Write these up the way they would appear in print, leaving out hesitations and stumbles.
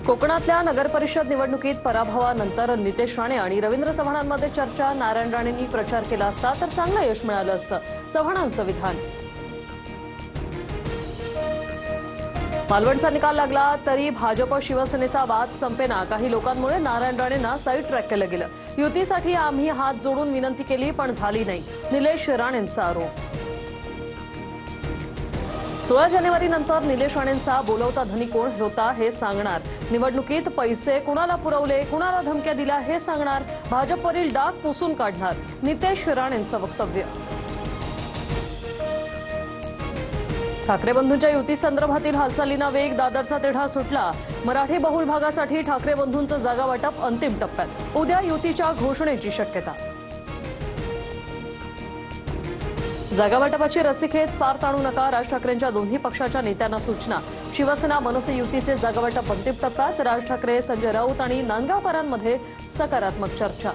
कोकणातल्या नगरपरिषद निवडणुकीत पराभवानंतर नितेश राणे आणि रवींद्र चव्हाणांमध्ये चर्चा. नारायण राणेंनी प्रचार केला असता तर चांगलं यश मिळालं असतं, चव्हाणांचं विधान. मालवणचा निकाल लागला तरी भाजप शिवसेनेचा वाद संपेना. काही लोकांमुळे नारायण राणेंना साईड ट्रॅक केलं गेलं. युतीसाठी आम्ही हात जोडून विनंती केली पण झाली नाही, निलेश राणेंचा आरोप. 16 जानेवारीनंतर निलेश राणेंचा बोलवता धनी कोण होता हे सांगणार. निवडणुकीत पैसे कुणाला पुरवले, कुणाला धमक्या दिल्या हे सांगणार. भाजपवरील डाग पुसून काढणार, नितेश राणेंचं वक्तव्य. ठाकरे बंधूंच्या युती संदर्भातील हालचालींना वेग. दादरचा तिढा सुटला. मराठी बहुल भागासाठी ठाकरे बंधूंचं जागा वाटप अंतिम टप्प्यात. उद्या युतीच्या घोषणेची शक्यता. जागा वाटपाची रस्सीखेच पार ताणू नका. राज ठाकरेंच्या दोन्ही पक्षाच्या नेत्यांना सूचना. शिवसेना मनसे युतीचे जागा वाटप अंतिम टप्प्यात. राज ठाकरे, संजय राऊत आणि नांदगावकरांमध्ये सकारात्मक चर्चा.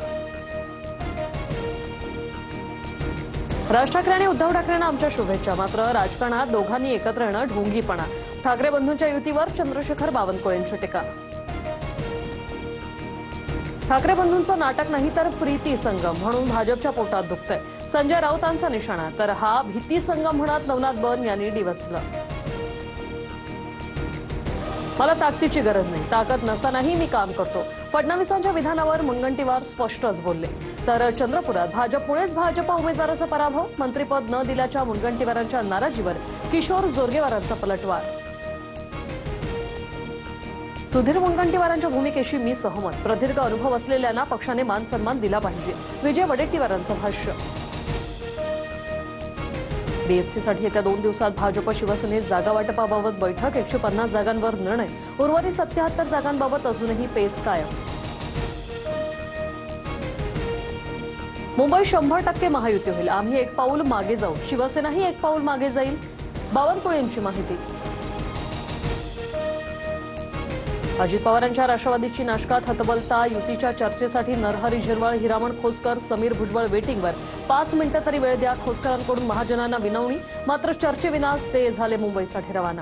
राज ठाकरे आणि उद्धव ठाकरेंना आमच्या शुभेच्छा. मात्र राजकारणात दोघांनी एकत्र येणं ढोंगीपणा. ठाकरे बंधूंच्या युतीवर चंद्रशेखर बावनकुळेंची टीका. ठाकरे बंधूंचं नाटक नाही तर प्रीती संगम म्हणून भाजपच्या पोटात दुखतंय. संजय राऊतांचा निशाणा. तर हा भीती संगम म्हणत नवनाथ बन यांनी डिवचलं. मला ताकदीची गरज नाही, ताकद नसतानाही मी काम करतो. फडणवीसांच्या विधानावर मुनगंटीवार स्पष्टच बोलले. तर चंद्रपुरात भाजपमुळेच भाजप उमेदवाराचा पराभव. मंत्रिपद न दिल्याच्या मुनगंटीवारांच्या नाराजीवर किशोर जोरगेवारांचा पलटवार. सुधीर मुनगंटीवारांच्या भूमिकेशी मी सहमत. प्रदीर्घ अनुभव असलेल्यांना पक्षाने मान सन्मान दिला पाहिजे. विजय वडेट्टीवारांचं भाष्य. बीएफसीसाठी येत्या 2 दिवसात भाजप शिवसेनेत जागा वाटपाबाबत बैठक. 150 जागांवर निर्णय. उर्वरित 77 जागांबाबत अजूनही पेच कायम. मुंबई 100% महायुती होईल. आम्ही एक पाऊल मागे जाऊ. शिवसेनाही एक पाऊल मागे जाईल. बावनकुळेंची माहिती. अजित पवारांच्या राष्ट्रवादीची नाशकात हतबलता. युतीच्या चर्चेसाठी नरहरी झिरवाळ, हिरामण खोसकर, समीर भुजबळ वेटिंगवर. 5 मिनिटं तरी वेळ द्या. खोसकरांकडून महाजनांना विनवणी. मात्र चर्चेविनाच ते झाले मुंबईसाठी रवाना.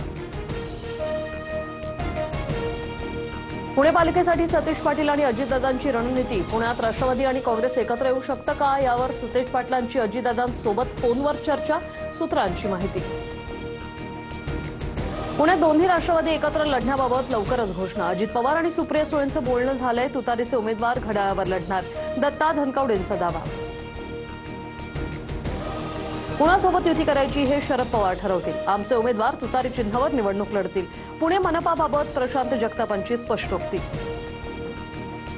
पुणे पालिकेसाठी सतीश पाटील आणि अजितदादांची रणनीती. पुण्यात राष्ट्रवादी आणि काँग्रेस एकत्र येऊ शकतं का, यावर सतीश पाटलांची अजितदादांसोबत फोनवर चर्चा. सूत्रांची माहिती. पुण्यात दोन्ही राष्ट्रवादी एकत्र लढण्याबाबत लवकरच घोषणा. अजित पवार आणि सुप्रिया सुळेंचं बोलणं झालंय. तुतारीचे उमेदवार घड्याळावर लढणार. दत्ता धनकवडेंचा दावा. कुणासोबत युती करायची हे शरद पवार ठरवतील. आमचे उमेदवार तुतारी चिन्हावर निवडणूक लढतील. पुणे मनपाबाबत प्रशांत जगतापांची स्पष्टोक्ती.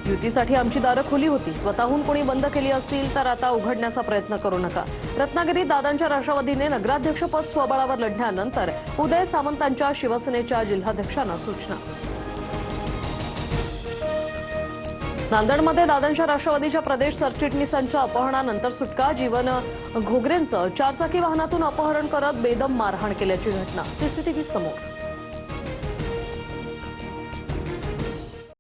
युतीसाठी आमची दारं खुली होती. स्वतःहून कोणी बंद केली असतील तर आता उघडण्याचा प्रयत्न करू नका. रत्नागिरीत दादांच्या राष्ट्रवादीने नगराध्यक्षपद स्वबळावर लढण्यानंतर उदय सामंतांच्या शिवसेनेच्या जिल्हाध्यक्षांना सूचना. नांदेडमध्ये दादांच्या राष्ट्रवादीच्या प्रदेश सरचिटणीसांच्या अपहरणानंतर सुटका. जीवन घोगरेंचं 4 चाकी वाहनातून अपहरण करत बेदम मारहाण केल्याची घटना. सीसीटीव्ही समोर.